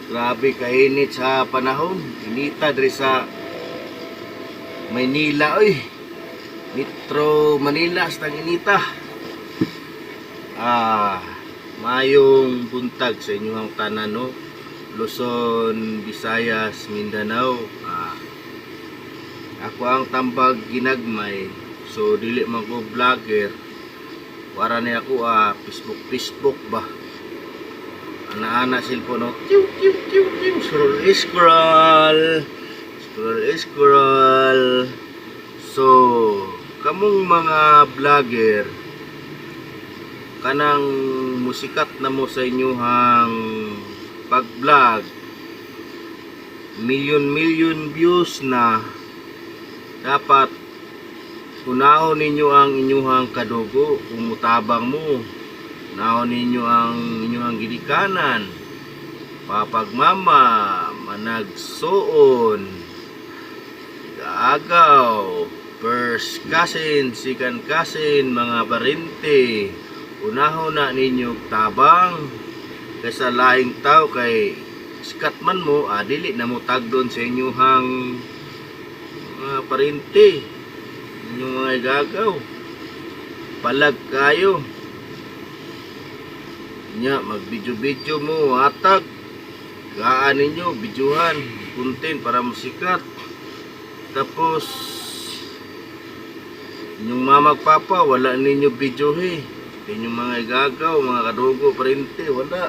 Grabe kainit sa panahon. Inita diri sa Maynila oy. Metro Manila sa inita. Mayong buntag sa inyong tanan no. Luzon, Visayas, Mindanao. Ako ang tambag ginagmay. So dili man ko vlogger. Wara ni ako Facebook ba. Ana-ana cellphone no. Scroll. So, kamong mga vlogger kanang musikat na mo sa inyong pag-vlog, million views na, dapat unahon ninyo ang inyong kadugo, umutabang mo. Unahon ninyo ang inyong gidikanan, papagmama, managsuon, agaw, first cousin, second cousin, mga parente. Unahon na ninyo tabang kaysa laing tao kay sikat man mo, dili na mo tagdon sa inyong mga parente, inyong mga igagaw. Palag kayo nya, mag video mo, atag gaan ninyo, videohan content para musikat. Tapos inyong mamagpapa, wala ninyo videohe. Inyong mga igagaw, mga kadugo, parente, wala.